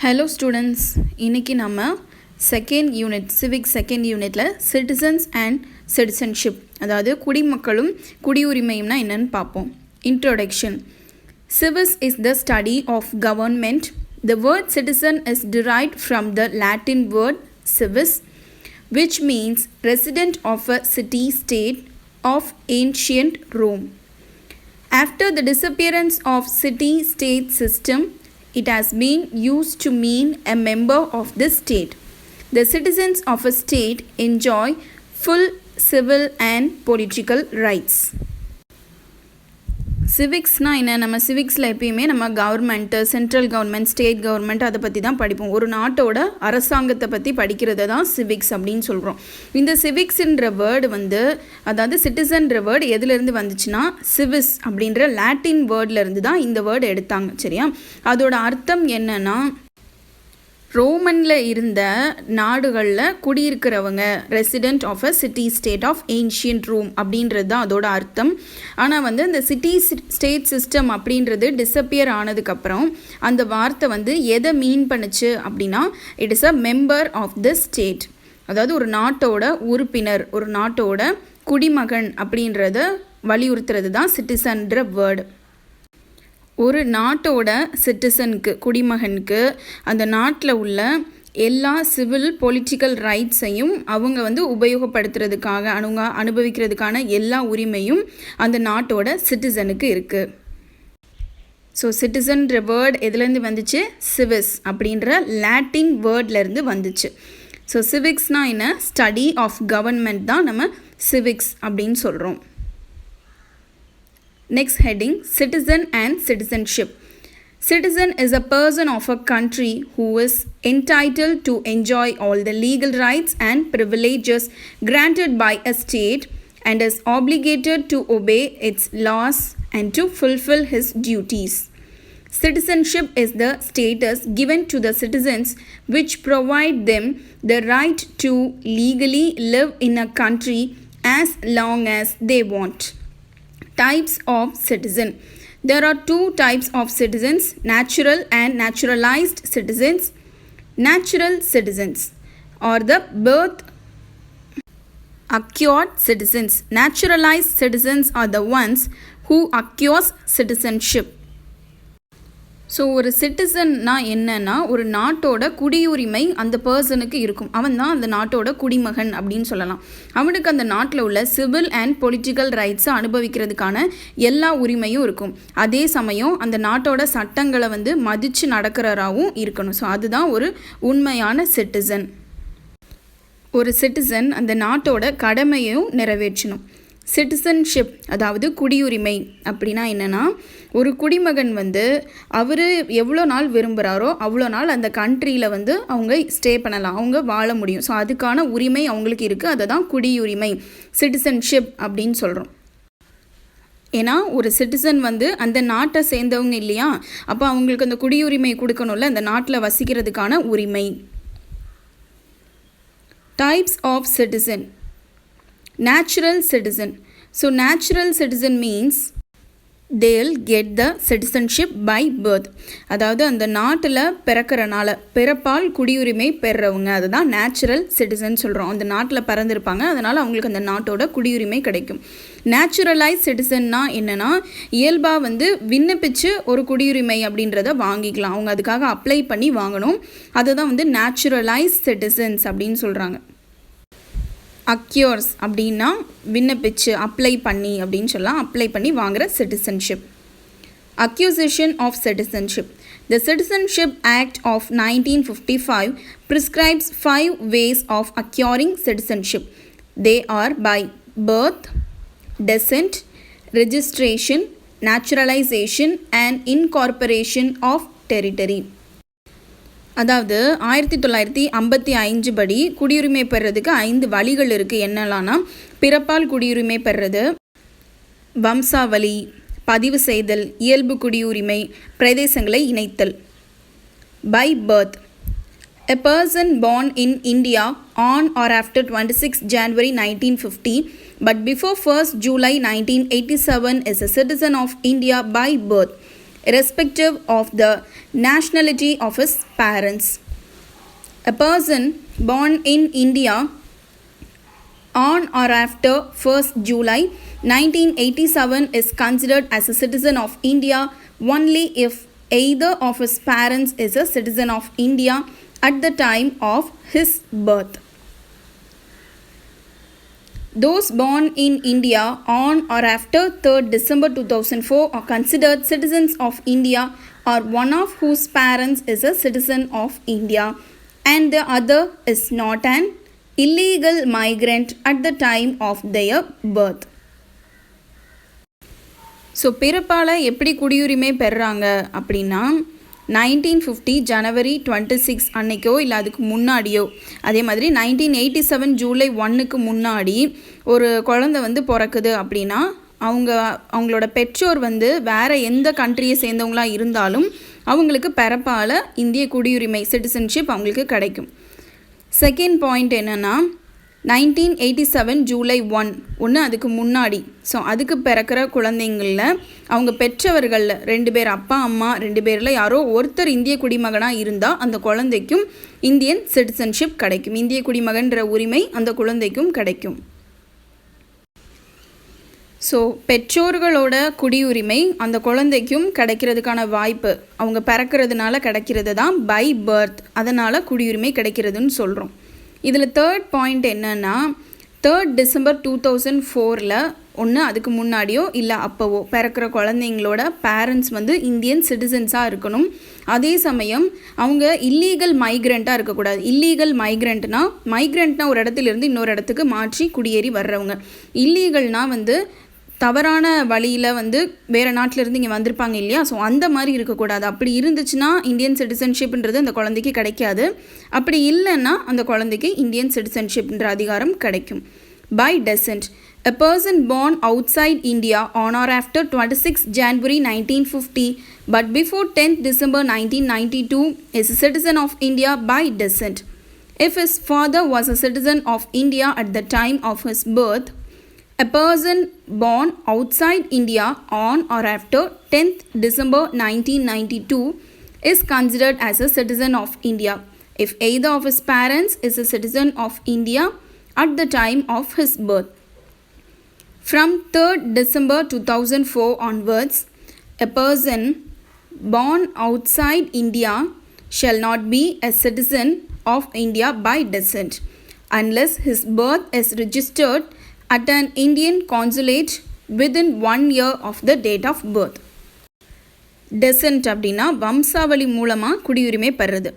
Hello students, இன்றைக்கி நம்ம second unit civics second யூனிட்டில் சிட்டிசன்ஸ் அண்ட் சிட்டிசன்ஷிப், அதாவது குடிமக்களும் குடியுரிமையும்னா என்னன்னு பார்ப்போம். Introduction. Civis is the study of government. The word citizen is derived from the Latin word civis, which means resident of a city-state of ancient Rome. After the disappearance of city-state system, it has been used to mean a member of this state. The citizens of a state enjoy full civil and political rights. சிவிக்ஸ்னால் என்ன? நம்ம சிவிக்ஸில் எப்பயுமே நம்ம government, central government, state government அதை பற்றி தான் படிப்போம். ஒரு நாட்டோட அரசாங்கத்தை பற்றி படிக்கிறத தான் சிவிக்ஸ் அப்படின்னு சொல்கிறோம். இந்த சிவிக்ஸுன்ற வேர்டு அதாவது சிட்டிசன்ற வேர்டு எதுலேருந்து வந்துச்சுன்னா சிவிஸ் அப்படின்ற லாட்டின் வேர்ட்லேருந்து தான் இந்த வேர்டு எடுத்தாங்க. சரியா? அதோட அர்த்தம் என்னன்னா, ரோமனில் இருந்த நாடுகளில் குடியிருக்கிறவங்க, resident of a city state of ancient Rome அப்படின்றது தான் அதோட அர்த்தம். ஆனால் இந்த சிட்டி ஸ்டேட் சிஸ்டம் அப்படின்றது டிஸப்பியர் ஆனதுக்கப்புறம் அந்த வார்த்தை எதை மீன் பண்ணுச்சு அப்படின்னா, it is a member of the state. அதாவது ஒரு நாட்டோட உறுப்பினர், ஒரு நாட்டோட குடிமகன் அப்படின்றத வலியுறுத்துறது தான் சிட்டிசன்ற வேர்டு. ஒரு நாட்டோட சிட்டிசனுக்கு, குடிமகனுக்கு அந்த நாட்டில் உள்ள எல்லா சிவில் பொலிட்டிக்கல் ரைட்ஸையும் அவங்க உபயோகப்படுத்துறதுக்காக, அனுபவிக்கிறதுக்கான எல்லா உரிமையும் அந்த நாட்டோட சிட்டிசனுக்கு இருக்குது. ஸோ சிட்டிசன்ற வேர்ட் எதுலேருந்து வந்துச்சு? சிவிஸ் அப்படின்ற லாட்டின் வேர்ட்லேருந்து வந்துச்சு. ஸோ சிவிக்ஸ்னால் என்ன? ஸ்டடி ஆஃப் கவர்மெண்ட் தான் நம்ம சிவிக்ஸ் அப்படின்னு சொல்கிறோம். Next heading, citizen and citizenship. Citizen is a person of a country who is entitled to enjoy all the legal rights and privileges granted by a state and is obligated to obey its laws and to fulfill his duties. Citizenship is the status given to the citizens which provide them the right to legally live in a country as long as they want. Types of citizen. There are two types of citizens, natural and naturalized citizens. Natural citizens are the birth acquired citizens. Naturalized citizens are the ones who acquire citizenship. So ஒரு சிட்டிசன்னா என்னன்னா, ஒரு நாட்டோட குடியுரிமை அந்த பர்சனுக்கு இருக்கும். அவன் தான் அந்த நாட்டோட குடிமகன் அப்படின்னு சொல்லலாம். அவனுக்கு அந்த நாட்டில் உள்ள சிவில் அண்ட் பொலிட்டிக்கல் ரைட்ஸை அனுபவிக்கிறதுக்கான எல்லா உரிமையும் இருக்கும். அதே சமயம் அந்த நாட்டோட சட்டங்களை மதித்து நடக்கிறராகவும் இருக்கணும். ஸோ அதுதான் ஒரு உண்மையான சிட்டிசன். ஒரு சிட்டிசன் அந்த நாட்டோட கடமையும் நிறைவேற்றணும். சிட்டிசன்ஷிப் அதாவது குடியுரிமை அப்படின்னா என்னென்னா, ஒரு குடிமகன் அவர் எவ்வளோ நாள் விரும்புகிறாரோ அவ்வளோ நாள் அந்த கண்ட்ரியில் அவங்க ஸ்டே பண்ணலாம், அவங்க வாழ முடியும். ஸோ அதுக்கான உரிமை அவங்களுக்கு இருக்குது. அதை தான் குடியுரிமை, சிட்டிசன்ஷிப் அப்படின்னு சொல்கிறோம். ஏன்னா ஒரு சிட்டிசன் அந்த நாட்டை சேர்ந்தவங்க இல்லையா, அப்போ அவங்களுக்கு அந்த குடியுரிமை கொடுக்கணும்ல, அந்த நாட்டில் வசிக்கிறதுக்கான உரிமை. Types of citizen. Natural citizen. So natural citizen means they'll get the citizenship by birth. அதாவது அந்த நாட்டில் பிறக்கிறனால, பிறப்பால் குடியுரிமை பெறுறவங்க, அதுதான் நேச்சுரல் சிட்டிசன் சொல்கிறோம். அந்த நாட்டில் பிறந்திருப்பாங்க, அதனால் அவங்களுக்கு அந்த நாட்டோட குடியுரிமை கிடைக்கும். நேச்சுரலைஸ் சிட்டிசன்னா என்னென்னா, இயல்பாக விண்ணப்பிச்சு ஒரு குடியுரிமை அப்படின்றத வாங்கிக்கலாம். அவங்க அதுக்காக அப்ளை பண்ணி வாங்கணும். அதுதான் நேச்சுரலைஸ் சிட்டிசன்ஸ் அப்படின்னு சொல்கிறாங்க. அக்யூர்ஸ் அப்படின்னா விண்ணப்பிச்சு, அப்ளை பண்ணி அப்படின்னு சொல்லலாம். அப்ளை பண்ணி வாங்குகிற citizenship. Acquisition of citizenship. The Citizenship Act of 1955 prescribes 5 ways of acquiring citizenship. They are by birth, descent, registration, naturalization and incorporation of territory. அதாவது 1955 படி குடியுரிமை பெறுறதுக்கு 5 வழிகள் இருக்குது. என்னெல்லாம்னா, பிறப்பால் குடியுரிமை பெறுறது, வம்சாவளி, பதிவு செய்தல், இயல்பு குடியுரிமை, பிரதேசங்களை இணைத்தல். By birth. A person born in India on or after 26 January 1950 but before 1st July 1987 is a citizen of India by birth. irrespective of the nationality of his parents. A person born in India on or after 1st July 1987 is considered as a citizen of India only if either of his parents is a citizen of India at the time of his birth. Those born in India on or after 3rd December 2004 are considered citizens of India or one of whose parents is a citizen of India and the other is not an illegal migrant at the time of their birth. So பிறப்பால் எப்படி குடியுரிமை பெறுறாங்க அப்படின்னா 1950 ஜனவரி 26 அன்னைக்கோ இல்லை அதுக்கு முன்னாடியோ, அதே மாதிரி 1987 ஜூலை 1க்கு முன்னாடி ஒரு குழந்தை வந்து பிறக்குது அப்படின்னா அவங்களோட பெற்றோர் வந்து வேறு எந்த கண்ட்ரியை சேர்ந்தவங்களாக இருந்தாலும் அவங்களுக்கு பிறப்பால் இந்திய குடியுரிமை சிட்டிசன்ஷிப் அவங்களுக்கு கிடைக்கும். செகண்ட் பாயிண்ட் என்னென்னா 1987 ஜூலை 1 அதுக்கு முன்னாடி, ஸோ அதுக்கு பிறக்கிற குழந்தைங்களில் அவங்க பெற்றவர்களில் 2 பேர், அப்பா அம்மா 2 பேரில் யாரோ ஒருத்தர் இந்திய குடிமகனாக இருந்தால் அந்த குழந்தைக்கும் இந்தியன் சிட்டிசன்ஷிப் கிடைக்கும். இந்திய குடிமகன்ற உரிமை அந்த குழந்தைக்கும் கிடைக்கும். ஸோ பெற்றோர்களோட குடியுரிமை அந்த குழந்தைக்கும் கிடைக்கிறதுக்கான வாய்ப்பு அவங்க பிறக்கிறதுனால கிடைக்கிறது தான் பை பர்த், அதனால் குடியுரிமை கிடைக்கிறதுன்னு சொல்கிறோம். இதில் தேர்ட் பாயிண்ட் என்னென்னா 3rd December 2004 ஒன்று அதுக்கு முன்னாடியோ இல்லை அப்போவோ பிறக்கிற குழந்தைங்களோட பேரண்ட்ஸ் வந்து இந்தியன் சிட்டிசன்ஸாக இருக்கணும். அதே சமயம் அவங்க இல்லீகல் மைக்ரெண்ட்டாக இருக்கக்கூடாது. இல்லீகல் மைக்ரெண்ட்னா ஒரு இடத்துலேருந்து இன்னொரு இடத்துக்கு மாற்றி குடியேறி வர்றவங்க. இல்லீகல்னால் வந்து தவறான வழியில் வந்து வேறு நாட்டிலேருந்து இங்கே வந்திருப்பாங்க இல்லையா, ஸோ அந்த மாதிரி இருக்கக்கூடாது. அப்படி இருந்துச்சுன்னா இந்தியன் சிட்டிசன்ஷிப்ன்றது அந்த குழந்தைக்கு கிடைக்காது. அப்படி இல்லைன்னா அந்த குழந்தைக்கு இந்தியன் சிட்டிசன்ஷிப்ன்ற அதிகாரம் கிடைக்கும். By descent, a person born outside India on or after 26 January 1950 but before 10th December 1992 is a citizen of India by descent. If his father was a citizen of India at the time of his birth, a person born outside India on or after 10th December 1992 is considered as a citizen of India if either of his parents is a citizen of India at the time of his birth. From 3rd December 2004 onwards, a person born outside India shall not be a citizen of India by descent unless his birth is registered at an Indian consulate within 1 year of the date of birth. Decent அப்படின்னா வம்சாவளி மூலமாக குடியுரிமை பெறுறது.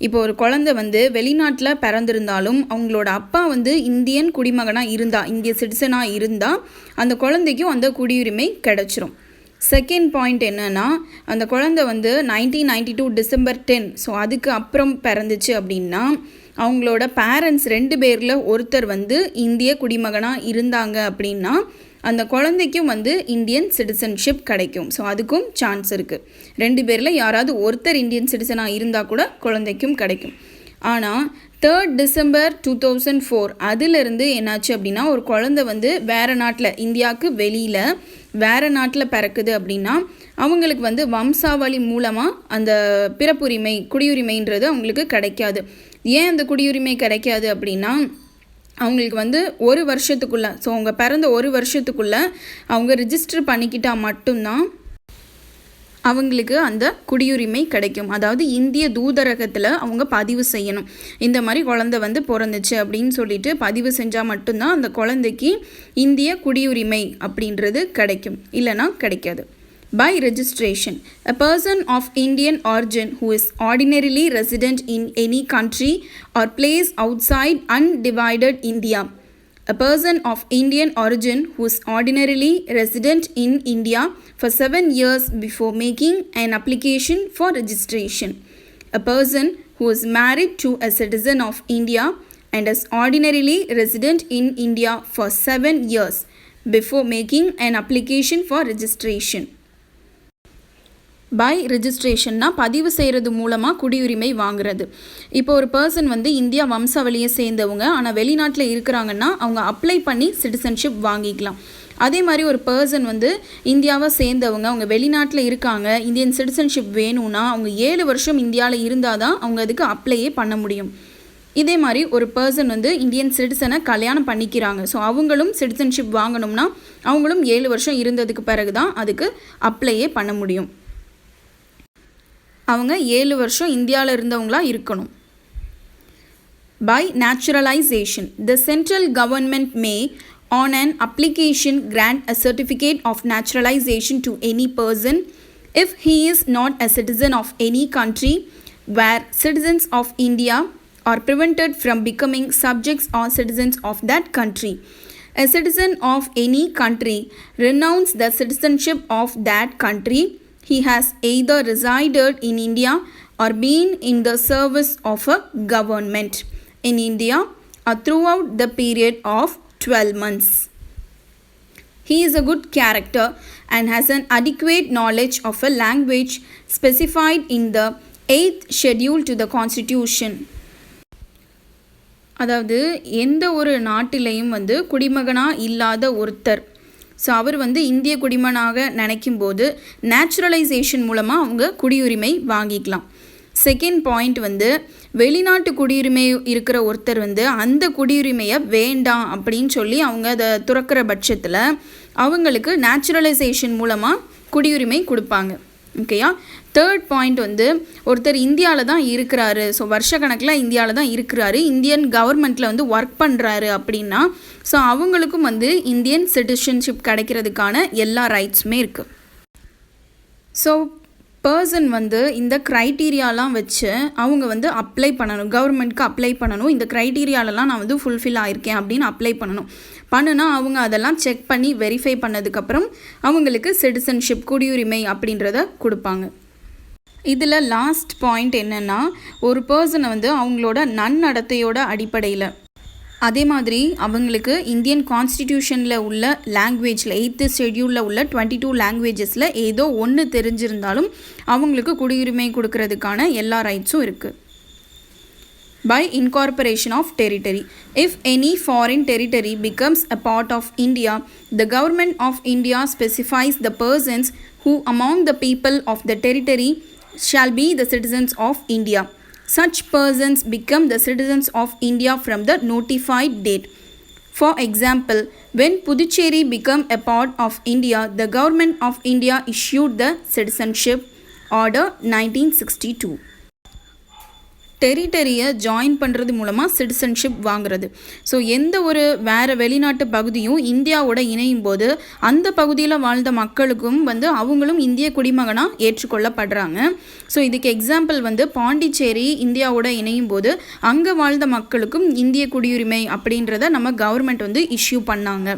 இப்போ ஒரு குழந்தை வந்து வெளிநாட்டில் பிறந்திருந்தாலும் அவங்களோட அப்பா வந்து இந்தியன் குடிமகனாக இருந்தால், இந்திய சிட்டிசனாக இருந்தால் அந்த குழந்தைக்கும் அந்த குடியுரிமை கிடச்சிரும். செகண்ட் பாயிண்ட் என்னென்னா அந்த குழந்தை வந்து 1992 December 10, ஸோ அதுக்கு அப்புறம் பிறந்துச்சு அப்படின்னா அவங்களோட பேரண்ட்ஸ் 2 பேரில் ஒருத்தர் வந்து இந்திய குடிமகனாக இருந்தாங்க அப்படின்னா அந்த குழந்தைக்கும் வந்து இந்தியன் சிட்டிசன்ஷிப் கிடைக்கும். ஸோ அதுக்கும் சான்ஸ் இருக்குது. 2 பேரில் யாராவது ஒருத்தர் இந்தியன் சிட்டிசனாக இருந்தால் கூட குழந்தைக்கும் கிடைக்கும். ஆனால் 3rd December 2004 அதிலிருந்து என்னாச்சு அப்படின்னா ஒரு குழந்தை வந்து வேறு நாட்டில், இந்தியாவுக்கு வெளியில் வேறு நாட்டில் பிறக்குது அப்படின்னா அவங்களுக்கு வந்து வம்சாவளி மூலமாக அந்த பிறப்புரிமை குடியுரிமைன்றது அவங்களுக்கு கிடைக்காது. ஏன் அந்த குடியுரிமை கிடைக்காது அப்படின்னா அவங்களுக்கு வந்து 1 வருஷத்துக்குள்ளே, ஸோ அவங்க பிறந்த 1 வருஷத்துக்குள்ளே அவங்க ரிஜிஸ்டர் பண்ணிக்கிட்டால் மட்டும்தான் அவங்களுக்கு அந்த குடியுரிமை கிடைக்கும். அதாவது இந்திய தூதரகத்தில் அவங்க பதிவு செய்யணும். இந்த மாதிரி குழந்தை வந்து பிறந்துச்சு அப்படின்னு சொல்லிட்டு பதிவு செஞ்சால் மட்டும்தான் அந்த குழந்தைக்கு இந்திய குடியுரிமை அப்படின்றது கிடைக்கும், இல்லைனா கிடைக்காது. By registration, a person of Indian origin who is ordinarily resident in any country or place outside undivided India. A person of Indian origin who is ordinarily resident in India for 7 years before making an application for registration. A person who is married to a citizen of India and is ordinarily resident in India for 7 years before making an application for registration. By ரெஜிஸ்ட்ரேஷன்னா பதிவு செய்கிறது மூலமாக குடியுரிமை வாங்குறது. இப்போ ஒரு person வந்து India வம்சாவளியை சேர்ந்தவங்க ஆனால் வெளிநாட்டில் இருக்கிறாங்கன்னா அவங்க அப்ளை பண்ணி சிட்டிசன்ஷிப் வாங்கிக்கலாம். அதே மாதிரி ஒரு பர்சன் வந்து இந்தியாவை சேர்ந்தவங்க, அவங்க வெளிநாட்டில் இருக்காங்க, இந்தியன் சிட்டிசன்ஷிப் வேணும்னா அவங்க 7 வருஷம் இந்தியாவில் இருந்தால் தான் அவங்க அதுக்கு அப்ளையே பண்ண முடியும். இதே மாதிரி ஒரு பர்சன் வந்து இந்தியன் சிட்டிசனை கல்யாணம் பண்ணிக்கிறாங்க. ஸோ அவங்களும் சிட்டிசன்ஷிப் வாங்கணும்னா அவங்களும் 7 வருஷம் இருந்ததுக்கு பிறகு தான் அதுக்கு அப்ளையே பண்ண முடியும். அவங்க 7 வருஷம் இந்தியாவில் இருந்தவங்களாக இருக்கணும். By naturalization, the central government may, on an application, grant a certificate of naturalization to any person if he is not a citizen of any country where citizens of India are prevented from becoming subjects or citizens of that country. A citizen of any country renounces the citizenship of that country. He has either resided in India or been in the service of a government in India or throughout the period of 12 months. He is a good character and has an adequate knowledge of a language specified in the 8th schedule to the Constitution. அதாவது எந்த ஒரு நாட்டிலையும் வந்து குடிமகனாக இல்லாத ஒருத்தர், so அவர் வந்து இந்திய குடிமகனாக நினைக்கும் போது நேச்சுரலைசேஷன் மூலமாக அவங்க குடியுரிமை வாங்கிக்கலாம். செகண்ட் பாயிண்ட் வந்து வெளிநாட்டு குடியுரிமை இருக்கிற ஒருத்தர் வந்து அந்த குடியுரிமையை வேண்டாம் அப்படின்னு சொல்லி அவங்க அதை துறக்கிற பட்சத்தில் அவங்களுக்கு நேச்சுரலைசேஷன் மூலமாக குடியுரிமை கொடுப்பாங்க. ஓகேயா. தேர்ட் பாயிண்ட் வந்து ஒருத்தர் இந்தியாவில் தான் இருக்கிறாரு, ஸோ வருஷ கணக்கில் இந்தியாவில் தான் இருக்கிறாரு, இந்தியன் கவர்மெண்ட்டில் வந்து ஒர்க் பண்ணுறாரு அப்படின்னா ஸோ அவங்களுக்கும் வந்து இந்தியன் சிட்டிசன்ஷிப் கிடைக்கிறதுக்கான எல்லா ரைட்ஸுமே இருக்குது. ஸோ பர்சன் வந்து இந்த க்ரைட்டீரியாலாம் வச்சு அவங்க வந்து அப்ளை பண்ணணும், கவர்மெண்ட்க்கு அப்ளை பண்ணணும். இந்த க்ரைட்டீரியாலலாம் நான் வந்து ஃபுல்ஃபில் ஆகிருக்கேன் அப்படின்னு அப்ளை பண்ணுனா அவங்க அதெல்லாம் செக் பண்ணி வெரிஃபை பண்ணதுக்கப்புறம் அவங்களுக்கு சிட்டிசன்ஷிப் குடியுரிமை அப்படின்றத கொடுப்பாங்க. இதில் லாஸ்ட் பாயிண்ட் என்னென்னா, ஒரு பர்சனை வந்து அவங்களோட நன்னடத்தையோட அடிப்படையில், அதே மாதிரி அவங்களுக்கு இந்தியன் கான்ஸ்டிடியூஷனில் உள்ள லாங்குவேஜில் 8th ஷெட்யூலில் உள்ள 22 லாங்குவேஜஸில் ஏதோ ஒன்று தெரிஞ்சிருந்தாலும் அவங்களுக்கு குடியுரிமை கொடுக்கறதுக்கான எல்லா ரைட்ஸும் இருக்குது. By incorporation of territory, if any foreign territory becomes a part of India, the government of India specifies the persons who among the people of the territory shall be the citizens of India. Such persons become the citizens of India from the notified date. For example, when Puducherry became a part of India, the government of India issued the Citizenship Order 1962. டெரிட்டரியை join பண்ணுறது மூலமாக citizenship வாங்குறது. So எந்த ஒரு வேறு வெளிநாட்டு பகுதியும் இந்தியாவோட இணையும் போது அந்த பகுதியில் வாழ்ந்த மக்களுக்கும் வந்து அவங்களும் இந்திய குடிமகனாக ஏற்றுக்கொள்ளப்படுறாங்க. ஸோ இதுக்கு எக்ஸாம்பிள் வந்து பாண்டிச்சேரி இந்தியாவோட இணையும் போது அங்கே வாழ்ந்த மக்களுக்கும் இந்திய குடியுரிமை அப்படின்றத நம்ம கவர்மெண்ட் வந்து இஷ்யூ பண்ணாங்க.